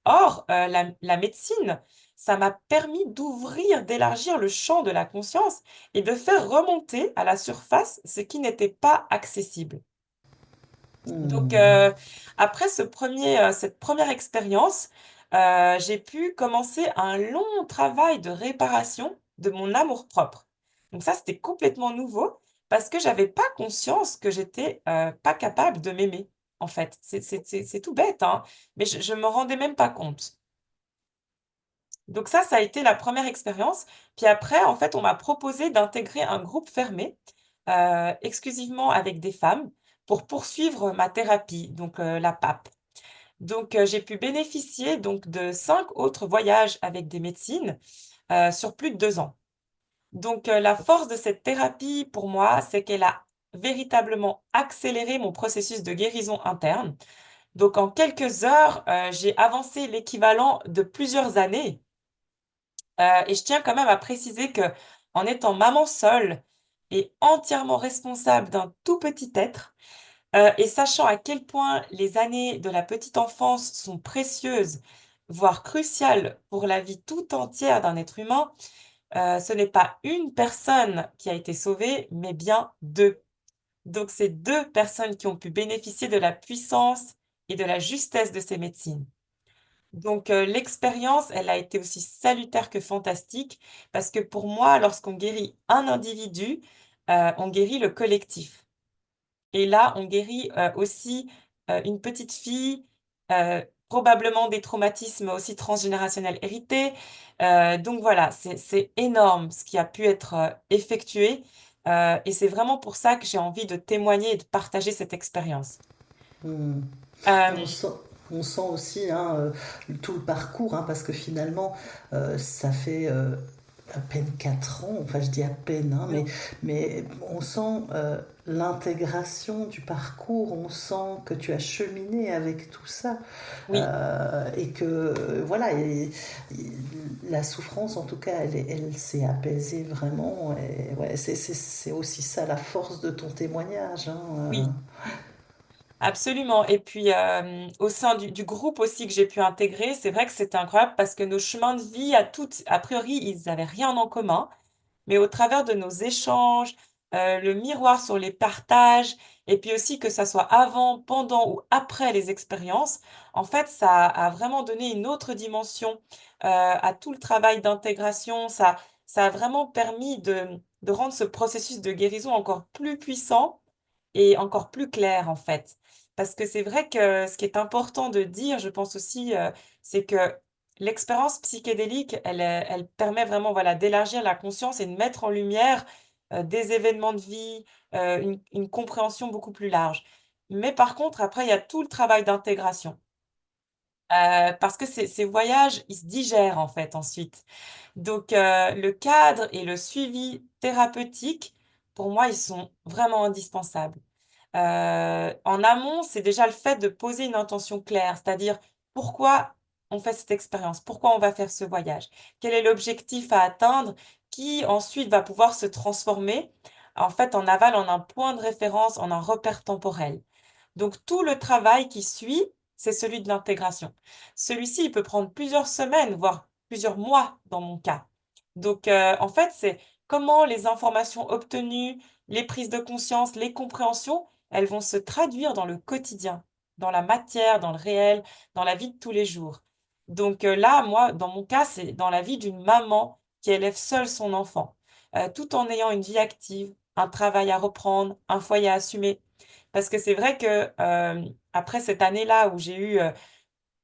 Speaker 2: Or, la médecine, ça m'a permis d'ouvrir, d'élargir le champ de la conscience et de faire remonter à la surface ce qui n'était pas accessible. Donc,
Speaker 1: Hmm.
Speaker 2: après cette première expérience, j'ai pu commencer un long travail de réparation de mon amour-propre. Donc ça, c'était complètement nouveau parce que j'avais pas conscience que j'étais pas capable de m'aimer, en fait. C'est tout bête, hein, mais je me rendais même pas compte. Donc ça a été la première expérience. Puis après, en fait, on m'a proposé d'intégrer un groupe fermé, exclusivement avec des femmes, pour poursuivre ma thérapie, donc la PAP. Donc j'ai pu bénéficier donc de 5 autres voyages avec des médecines, sur plus de 2 ans. Donc la force de cette thérapie pour moi, c'est qu'elle a véritablement accéléré mon processus de guérison interne. Donc en quelques heures, j'ai avancé l'équivalent de plusieurs années. Et je tiens quand même à préciser que, en étant maman seule et entièrement responsable d'un tout petit être, et sachant à quel point les années de la petite enfance sont précieuses, voire cruciales pour la vie tout entière d'un être humain, ce n'est pas une personne qui a été sauvée, mais bien 2. Donc c'est 2 personnes qui ont pu bénéficier de la puissance et de la justesse de ces médecines. Donc l'expérience, elle a été aussi salutaire que fantastique parce que pour moi, lorsqu'on guérit un individu, on guérit le collectif. Et là, on guérit, aussi, une petite fille, probablement des traumatismes aussi transgénérationnels hérités. Donc voilà, c'est énorme ce qui a pu être, effectué, et c'est vraiment pour ça que j'ai envie de témoigner et de partager cette expérience.
Speaker 1: Hmm. On
Speaker 2: Hem,
Speaker 1: sent, on sent aussi hein, tout le parcours, hein, parce que finalement, ça fait à peine 4 ans, enfin je dis à peine, hein,
Speaker 2: mmh,
Speaker 1: mais on sent l'intégration du parcours, on sent que tu as cheminé avec tout ça,
Speaker 2: oui.
Speaker 1: et que voilà, la souffrance en tout cas, elle s'est apaisée vraiment, et ouais, c'est aussi ça la force de ton témoignage. Hein,
Speaker 2: Oui. Absolument et puis, au sein du groupe aussi que j'ai pu intégrer, c'est vrai que c'était incroyable parce que nos chemins de vie à toutes a priori, ils avaient rien en commun, mais au travers de nos échanges, le miroir sur les partages et puis aussi que ça soit avant, pendant ou après les expériences, en fait, ça a vraiment donné une autre dimension, à tout le travail d'intégration. Ça a vraiment permis de rendre ce processus de guérison encore plus puissant et encore plus clair, en fait. Parce que c'est vrai que ce qui est important de dire, je pense aussi, c'est que l'expérience psychédélique, elle permet vraiment, voilà, d'élargir la conscience et de mettre en lumière, des événements de vie, une compréhension beaucoup plus large. Mais par contre, après, il y a tout le travail d'intégration, parce que ces voyages, ils se digèrent, en fait, ensuite. Donc le cadre et le suivi thérapeutique, pour moi, ils sont vraiment indispensables. En amont, c'est déjà le fait de poser une intention claire, c'est-à-dire pourquoi on fait cette expérience, pourquoi on va faire ce voyage, quel est l'objectif à atteindre qui ensuite va pouvoir se transformer en fait en aval, en un point de référence, en un repère temporel. Donc tout le travail qui suit, c'est celui de l'intégration. Celui-ci, il peut prendre plusieurs semaines, voire plusieurs mois dans mon cas. Donc en fait, c'est comment les informations obtenues, les prises de conscience, les compréhensions, elles vont se traduire dans le quotidien, dans la matière, dans le réel, dans la vie de tous les jours. Donc là, moi, dans mon cas, c'est dans la vie d'une maman qui élève seule son enfant, tout en ayant une vie active, un travail à reprendre, un foyer à assumer. Parce que c'est vrai que, après cette année-là où j'ai eu,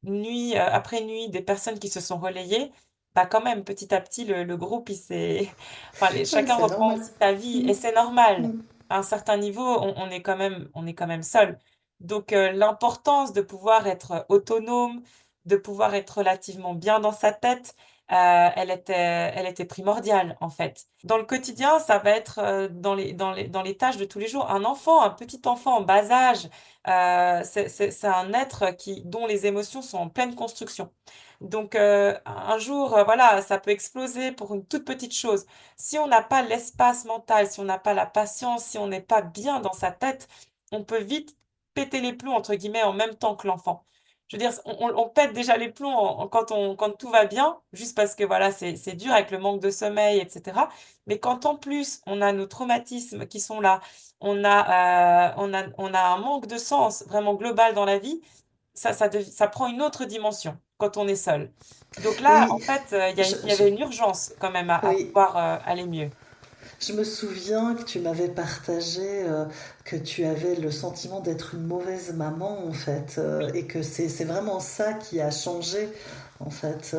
Speaker 2: nuit, après nuit, des personnes qui se sont relayées, bah, quand même petit à petit le groupe il s'est enfin les
Speaker 1: ouais,
Speaker 2: chacun
Speaker 1: c'est
Speaker 2: reprend
Speaker 1: normal.
Speaker 2: aussi sa vie
Speaker 1: Mm,
Speaker 2: et c'est normal.
Speaker 1: mm.
Speaker 2: À un certain niveau, on est quand même seul. Donc l'importance de pouvoir être autonome, de pouvoir être relativement bien dans sa tête, elle était primordiale, en fait. Dans le quotidien, ça va être, dans les tâches de tous les jours. Un enfant, un petit enfant en bas âge, c'est un être qui dont les émotions sont en pleine construction. Donc un jour, voilà, ça peut exploser pour une toute petite chose. Si on n'a pas l'espace mental, si on n'a pas la patience, si on n'est pas bien dans sa tête, on peut vite «péter les plombs» entre guillemets en même temps que l'enfant. Je veux dire, on pète déjà les plombs quand tout va bien, juste parce que voilà, c'est dur avec le manque de sommeil et cetera. Mais quand en plus on a nos traumatismes qui sont là, on a un manque de sens vraiment global dans la vie, ça prend une autre dimension quand on est seul. Donc là, en
Speaker 1: Oui,
Speaker 2: fait,
Speaker 1: je-
Speaker 2: il y
Speaker 1: je-
Speaker 2: avait une urgence quand même à
Speaker 1: oui,
Speaker 2: pouvoir, aller mieux.
Speaker 1: Je me souviens que tu m'avais partagé que tu avais le sentiment d'être une mauvaise maman en fait,
Speaker 2: Oui,
Speaker 1: et que c'est vraiment ça qui a changé en fait.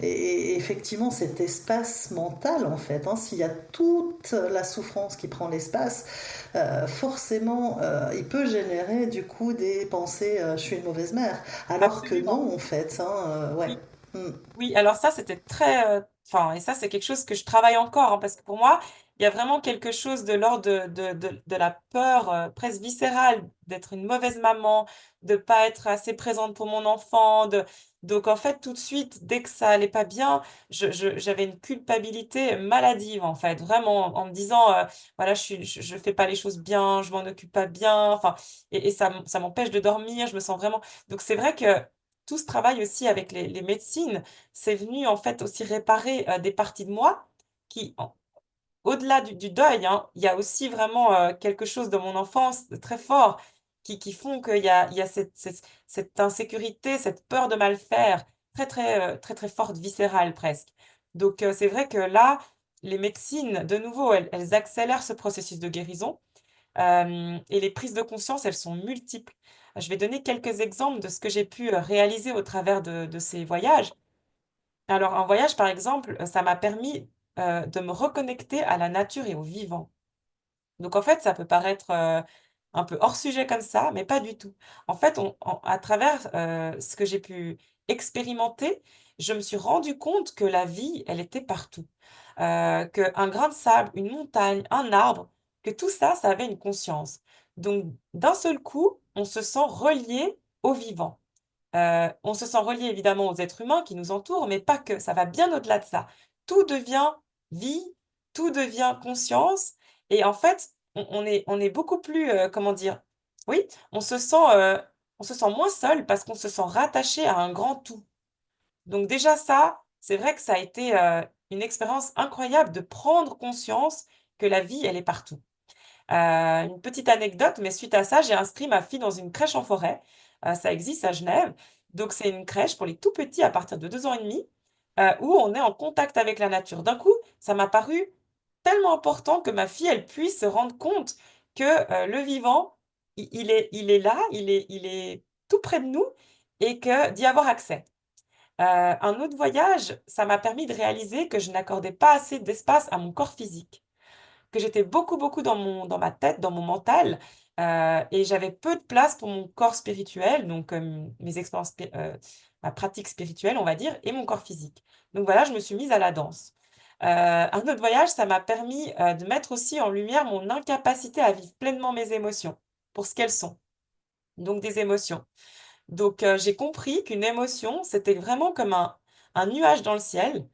Speaker 1: Et effectivement, cet espace mental en fait, hein, s'il y a toute la souffrance qui prend l'espace, forcément, il peut générer du coup des pensées je suis une mauvaise mère, alors que
Speaker 2: absolument.
Speaker 1: non en fait, hein, ouais.
Speaker 2: Oui.
Speaker 1: Mm.
Speaker 2: Oui, alors ça, c'était très, enfin, et ça, c'est quelque chose que je travaille encore, hein, parce que pour moi, il y a vraiment quelque chose de l'ordre de la peur presque viscérale d'être une mauvaise maman, de pas être assez présente pour mon enfant. Donc, en fait, tout de suite, dès que ça allait pas bien, j'avais une culpabilité maladive, en fait, vraiment, en me disant, voilà, je fais pas les choses bien, je m'en occupe pas bien, enfin, et ça m'empêche de dormir, je me sens vraiment. Donc, c'est vrai que tout ce travail aussi avec les médecines, c'est venu en fait aussi réparer, des parties de moi qui en au-delà du deuil, hein, il y a aussi vraiment, quelque chose dans mon enfance de très fort qui font qu'il y a cette insécurité, cette peur de mal faire, très, très forte, viscérale presque. Donc c'est vrai que là, les médecines, de nouveau, elles accélèrent ce processus de guérison, et les prises de conscience, elles sont multiples. Je vais donner quelques exemples de ce que j'ai pu, réaliser au travers de ces voyages. Alors un voyage, par exemple, ça m'a permis, de me reconnecter à la nature et au vivant. Donc en fait, ça peut paraître, un peu hors sujet comme ça, mais pas du tout. En fait, à travers, ce que j'ai pu expérimenter, je me suis rendu compte que la vie, elle était partout. Qu'un grain de sable, une montagne, un arbre, que tout ça, ça avait une conscience. Donc d'un seul coup, on se sent relié au vivant. On se sent relié évidemment aux êtres humains qui nous entourent, mais pas que, ça va bien au-delà de ça. Tout devient vie, tout devient conscience et en fait, on est beaucoup plus, comment dire? Oui, on se sent moins seul parce qu'on se sent rattaché à un grand tout. Donc déjà ça, c'est vrai que ça a été, une expérience incroyable de prendre conscience que la vie, elle est partout. Une petite anecdote, mais suite à ça, j'ai inscrit ma fille dans une crèche en forêt. Ça existe à Genève. Donc c'est une crèche pour les tout petits à partir de 2 ans et demi, où on est en contact avec la nature. D'un coup, ça m'a paru tellement important que ma fille, elle puisse se rendre compte que, le vivant, il est là, il est tout près de nous et que d'y avoir accès. Un autre voyage, ça m'a permis de réaliser que je n'accordais pas assez d'espace à mon corps physique, que j'étais beaucoup, beaucoup dans ma tête, dans mon mental, et j'avais peu de place pour mon corps spirituel, donc mes expériences ma pratique spirituelle, on va dire, et mon corps physique. Donc voilà, je me suis mise à la danse. Un autre voyage, ça m'a permis, de mettre aussi en lumière mon incapacité à vivre pleinement mes émotions, pour ce qu'elles sont, donc des émotions. Donc j'ai compris qu'une émotion, c'était vraiment comme un nuage dans le ciel.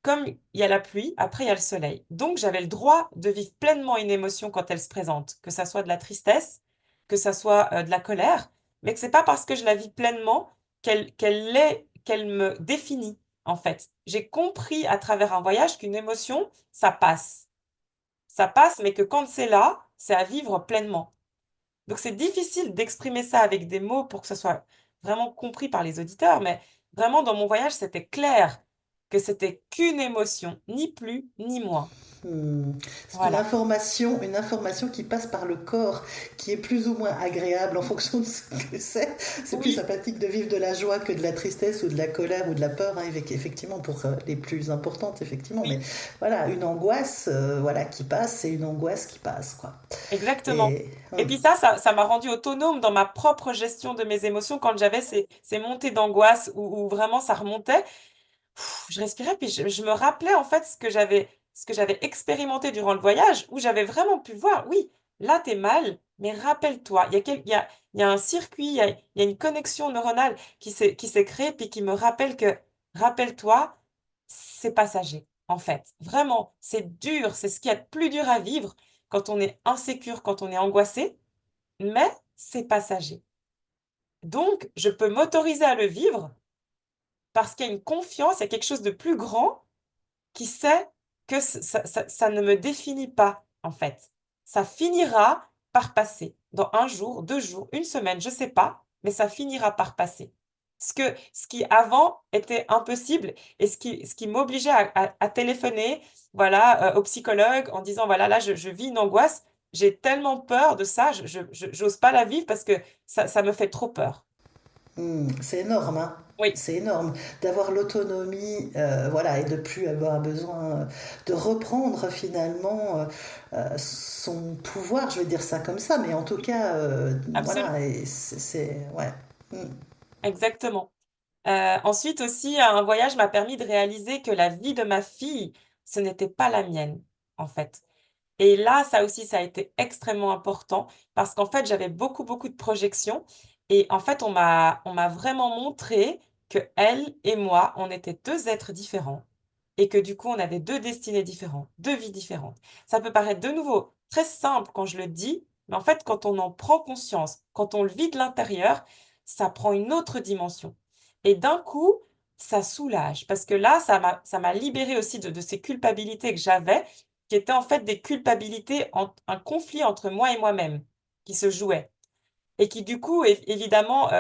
Speaker 2: Comme il y a la pluie, après il y a le soleil. Donc j'avais le droit de vivre pleinement une émotion quand elle se présente, que ça soit de la tristesse, que ça soit, de la colère, mais que c'est pas parce que je la vis pleinement qu'elle me définit, en fait. J'ai compris à travers un voyage qu'une émotion, ça passe. Ça passe, mais que quand c'est là, c'est à vivre pleinement. Donc c'est difficile d'exprimer ça avec des mots pour que ce soit vraiment compris par les auditeurs, mais vraiment dans mon voyage, c'était clair que c'était qu'une émotion, ni plus ni moins.
Speaker 1: Hmm. C'est
Speaker 2: Voilà.
Speaker 1: une information qui passe par le corps, qui est plus ou moins agréable en fonction de ce que c'est. C'est plus
Speaker 2: Oui,
Speaker 1: sympathique de vivre de la joie que de la tristesse ou de la colère ou de la peur, hein, effectivement, pour les plus importantes, effectivement. Mais
Speaker 2: oui,
Speaker 1: voilà, une angoisse, voilà, qui passe, c'est une angoisse qui passe, quoi.
Speaker 2: exactement.
Speaker 1: Et
Speaker 2: Et puis ça m'a rendue autonome dans ma propre gestion de mes émotions quand j'avais ces montées d'angoisse où vraiment ça remontait. Je respirais, puis je me rappelais en fait ce que j'avais expérimenté durant le voyage, où j'avais vraiment pu voir, oui, là t'es mal, mais rappelle-toi, il y a un circuit, il y a une connexion neuronale qui s'est créée, puis qui me rappelle que, rappelle-toi, c'est passager, en fait. Vraiment, c'est dur, c'est ce qu'il y a de plus dur à vivre quand on est insécure, quand on est angoissé, mais c'est passager. Donc, je peux m'autoriser à le vivre parce qu'il y a une confiance, il y a quelque chose de plus grand qui sait que ça ne me définit pas, en fait. Ça finira par passer dans un jour, 2 jours, une semaine, je sais pas, mais ça finira par passer. Ce qui avant était impossible et ce qui m'obligeait à téléphoner, voilà, au psychologue en disant, voilà, là, je vis une angoisse, j'ai tellement peur de ça, j'ose pas la vivre parce que ça me fait trop peur.
Speaker 1: C'est énorme, hein.
Speaker 2: Oui,
Speaker 1: C'est énorme d'avoir l'autonomie, voilà, et de plus avoir besoin de reprendre finalement son pouvoir, je vais dire ça comme ça, mais en tout cas,
Speaker 2: absolument,
Speaker 1: voilà, et ouais. Mm.
Speaker 2: exactement. Ensuite aussi, un voyage m'a permis de réaliser que la vie de ma fille, ce n'était pas la mienne, en fait. Et là, ça aussi, ça a été extrêmement important parce qu'en fait, j'avais beaucoup, beaucoup de projections et en fait, on m'a vraiment montré que elle et moi, on était 2 êtres différents et que du coup, on avait 2 destinées différentes, 2 vies différentes. Ça peut paraître de nouveau très simple quand je le dis, mais en fait, quand on en prend conscience, quand on le vit de l'intérieur, ça prend une autre dimension et d'un coup, ça soulage parce que là, ça m'a libérée aussi de ces culpabilités que j'avais qui étaient en fait des culpabilités, un conflit entre moi et moi-même qui se jouait et qui du coup, évidemment,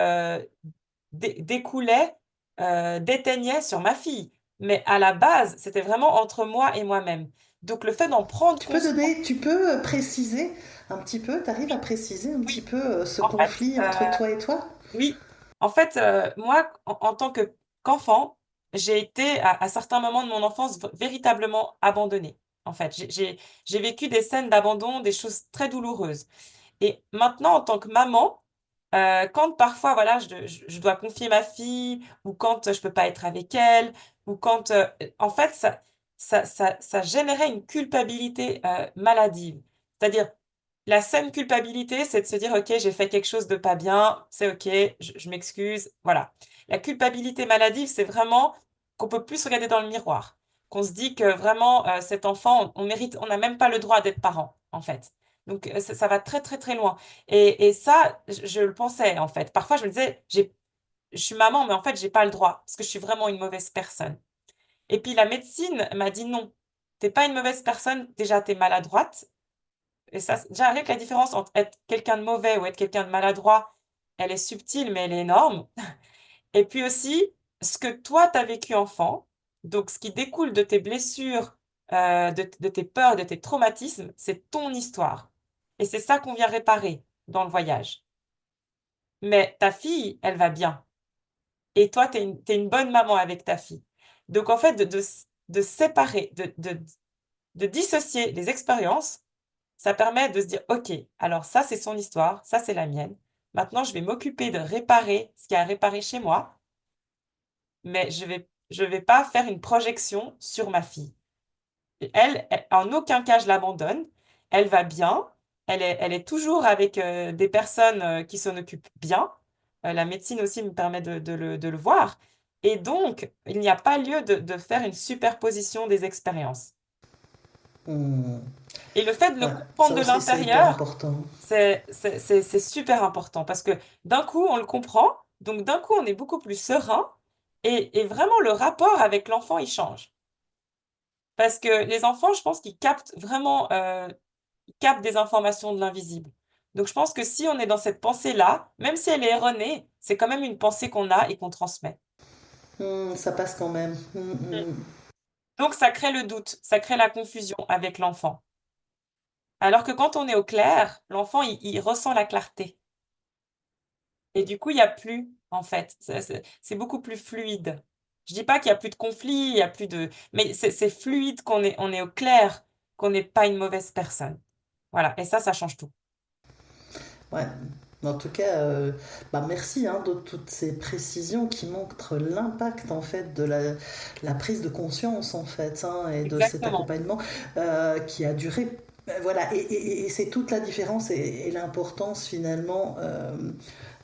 Speaker 2: découlait, déteignait sur ma fille. Mais à la base, c'était vraiment entre moi et moi-même. Donc le fait d'en prendre conscience,
Speaker 1: Tu peux préciser un petit peu, t'arrives à préciser un petit
Speaker 2: oui,
Speaker 1: peu ce
Speaker 2: en fait,
Speaker 1: conflit entre toi et toi?
Speaker 2: oui, en fait, moi, en tant qu'enfant, j'ai été à certains moments de mon enfance véritablement abandonnée. En fait, j'ai vécu des scènes d'abandon, des choses très douloureuses. Et maintenant, en tant que maman, quand parfois, voilà, je dois confier ma fille ou quand je peux pas être avec elle ou quand, en fait, ça générait une culpabilité, maladive. C'est-à-dire, la saine culpabilité, c'est de se dire: «OK, j'ai fait quelque chose de pas bien, c'est OK, je m'excuse», voilà. La culpabilité maladive, c'est vraiment qu'on peut plus se regarder dans le miroir, qu'on se dit que vraiment, cet enfant, on mérite on n'a même pas le droit d'être parent, en fait. Donc ça va très, très, très loin et ça, je le pensais, en fait. Parfois, je me disais: je suis maman, mais en fait, j'ai pas le droit parce que je suis vraiment une mauvaise personne» et puis la médecine m'a dit: «Non, tu es pas une mauvaise personne, déjà, tu es maladroite» et ça, déjà, rien que la différence entre être quelqu'un de mauvais ou être quelqu'un de maladroit, elle est subtile, mais elle est énorme et puis aussi, ce que toi, tu as vécu enfant, donc ce qui découle de tes blessures, de tes peurs, de tes traumatismes, c'est ton histoire et c'est ça qu'on vient réparer dans le voyage. Mais ta fille, elle va bien et toi, tu es une bonne maman avec ta fille. Donc en fait, de séparer, de dissocier les expériences, ça permet de se dire: «OK, alors ça, c'est son histoire, ça, c'est la mienne. Maintenant, je vais m'occuper de réparer ce qu'il y a à réparer chez moi, mais je vais pas faire une projection sur ma fille». Et elle, en aucun cas je l'abandonne. Elle va bien. Elle est toujours avec, des personnes, qui s'en occupent bien. La médecine aussi me permet de le voir et donc il n'y a pas lieu de faire une superposition des expériences
Speaker 1: Hmm.
Speaker 2: et le fait de le
Speaker 1: Ouais,
Speaker 2: comprendre
Speaker 1: ça
Speaker 2: de
Speaker 1: aussi c'est hyper
Speaker 2: l'intérieur,
Speaker 1: important.
Speaker 2: c'est super important parce que d'un coup on le comprend, donc d'un coup on est beaucoup plus serein et vraiment le rapport avec l'enfant, il change. Parce que les enfants, je pense qu'ils captent vraiment, ils captent des informations de l'invisible. Donc je pense que si on est dans cette pensée-là, même si elle est erronée, c'est quand même une pensée qu'on a et qu'on transmet.
Speaker 1: Ça passe quand même.
Speaker 2: Mmh. Donc ça crée le doute, ça crée la confusion avec l'enfant. Alors que quand on est au clair, l'enfant il ressent la clarté et du coup il y a plus, en fait, c'est beaucoup plus fluide. Je dis pas qu'il y a plus de conflit, il y a plus de mais c'est fluide qu'on est on est au clair, qu'on n'est pas une mauvaise personne. Voilà et ça change tout.
Speaker 1: Ouais. En tout cas, bah merci hein, de toutes ces précisions qui montrent l'impact en fait de la prise de conscience en fait hein, et de cet
Speaker 2: Exactement.
Speaker 1: accompagnement qui a duré. Voilà, et c'est toute la différence et l'importance finalement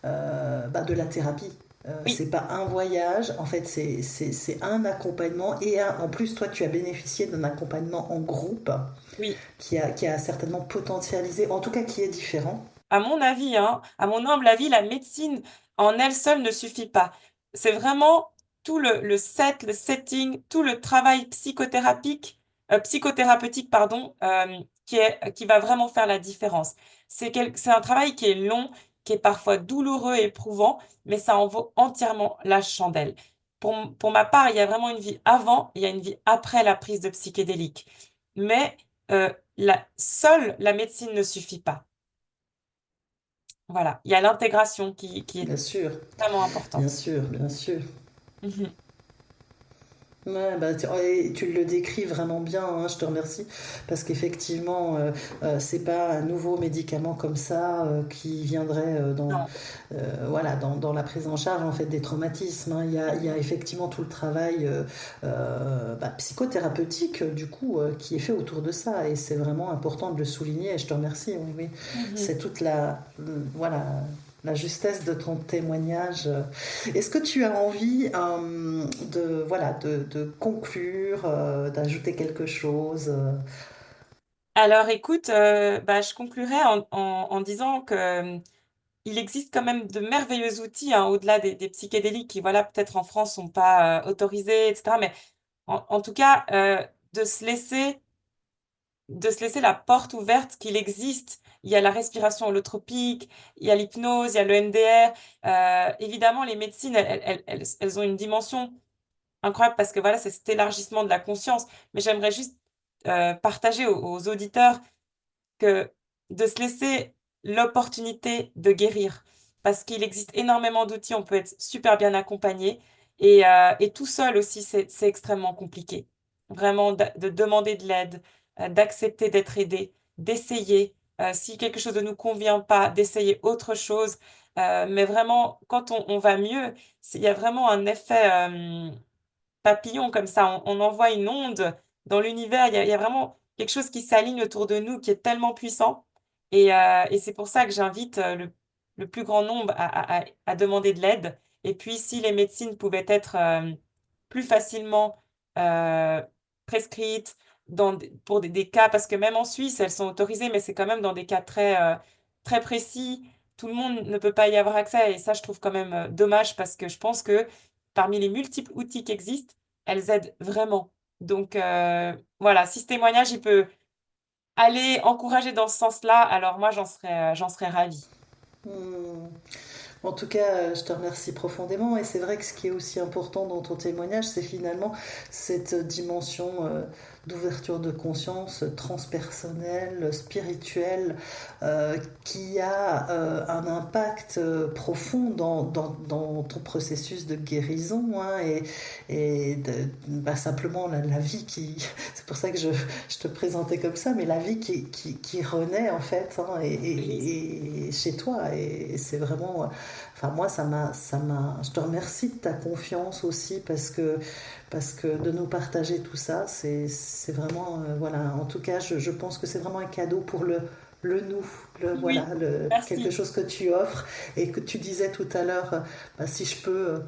Speaker 1: bah, de la thérapie.
Speaker 2: Oui,
Speaker 1: C'est pas un voyage, en fait c'est un accompagnement et en plus toi tu as bénéficié d'un accompagnement en groupe
Speaker 2: oui.
Speaker 1: qui a certainement potentialisé, en tout cas qui est différent.
Speaker 2: À mon avis, hein, à mon humble avis, la médecine en elle seule ne suffit pas. C'est vraiment tout le setting, tout le travail psychothérapeutique, pardon, qui va vraiment faire la différence. C'est un travail qui est long, qui est parfois douloureux et éprouvant, mais ça en vaut entièrement la chandelle. Pour ma part, il y a vraiment une vie avant, il y a une vie après la prise de psychédéliques. Mais seule la médecine ne suffit pas. Voilà, il y a l'intégration qui est
Speaker 1: Bien sûr,
Speaker 2: vraiment
Speaker 1: bien
Speaker 2: importante.
Speaker 1: sûr, bien sûr.
Speaker 2: Mhm.
Speaker 1: Ouais, bah, et tu le décris vraiment bien, hein, je te remercie, parce qu'effectivement, c'est pas un nouveau médicament comme ça qui viendrait
Speaker 2: Non,
Speaker 1: voilà, dans la prise en charge en fait, des traumatismes, hein. Il y a effectivement tout le travail psychothérapeutique du coup, qui est fait autour de ça, et c'est vraiment important de le souligner, et je te remercie, oui, oui.
Speaker 2: mhm.
Speaker 1: C'est toute voilà, la justesse de ton témoignage. Est-ce que tu as envie voilà, de conclure, d'ajouter quelque chose
Speaker 2: Alors écoute, je conclurai en disant que il existe quand même de merveilleux outils, hein, au-delà des psychédéliques qui, voilà, peut-être en France sont pas autorisés, etc. Mais en tout cas, de se laisser la porte ouverte qu'il existe. Il y a la respiration holotropique, il y a l'hypnose, il y a le NDR. Évidemment, les médecines, elles ont une dimension incroyable parce que voilà, c'est cet élargissement de la conscience. Mais j'aimerais juste partager aux auditeurs que de se laisser l'opportunité de guérir. Parce qu'il existe énormément d'outils, on peut être super bien accompagné et tout seul aussi, c'est extrêmement compliqué. Vraiment de demander de l'aide, d'accepter d'être aidé, d'essayer, si quelque chose ne nous convient pas, d'essayer autre chose. Mais vraiment, quand on va mieux, il y a vraiment un effet, papillon comme ça, on envoie une onde dans l'univers, il y a vraiment quelque chose qui s'aligne autour de nous qui est tellement puissant et c'est pour ça que j'invite, le plus grand nombre à demander de l'aide et puis si les médecines pouvaient être, plus facilement, heu, prescrites pour des cas parce que même en Suisse, elles sont autorisées, mais c'est quand même dans des cas très précis. Tout le monde ne peut pas y avoir accès et ça, je trouve quand même, dommage parce que je pense que parmi les multiples outils qui existent, elles aident vraiment. Donc voilà, si ce témoignage, il peut aller encourager dans ce sens-là, alors moi j'en serais ravie.
Speaker 1: Hmm. En tout cas, je te remercie profondément. Et c'est vrai que ce qui est aussi important dans ton témoignage, c'est finalement cette dimension d'ouverture de conscience transpersonnelle, spirituelle, qui a un impact profond dans ton processus de guérison, hein, simplement la vie qui... C'est pour ça que je te présentais comme ça, mais la vie qui renaît en fait, hein,
Speaker 2: Oui,
Speaker 1: et chez toi. Et c'est vraiment... Enfin, moi, je te remercie de ta confiance aussi parce que de nous partager tout ça, c'est vraiment, voilà. En tout cas, je pense que c'est vraiment un cadeau pour le nous, voilà,
Speaker 2: oui,
Speaker 1: quelque
Speaker 2: merci.
Speaker 1: chose que tu offres et que tu disais tout à l'heure, si je peux,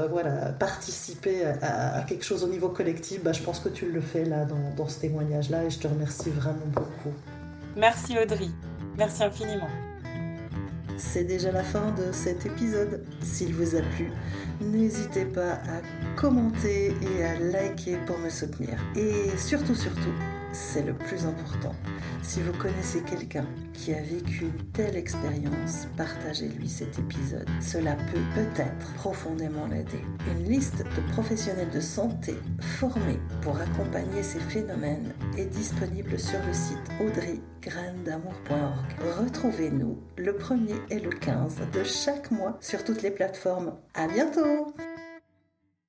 Speaker 1: voilà, participer à quelque chose au niveau collectif, je pense que tu le fais là dans ce témoignage-là et je te remercie vraiment beaucoup.
Speaker 2: Merci Audrey. Merci infiniment.
Speaker 1: C'est déjà la fin de cet épisode. S'il vous a plu, n'hésitez pas à commenter et à liker pour me soutenir. Et surtout, c'est le plus important. Si vous connaissez quelqu'un qui a vécu une telle expérience, partagez-lui cet épisode. Cela peut peut-être profondément l'aider. Une liste de professionnels de santé formés pour accompagner ces phénomènes est disponible sur le site audreygraindamour.org. Retrouvez-nous le 1er et le 15 de chaque mois sur toutes les plateformes. À bientôt!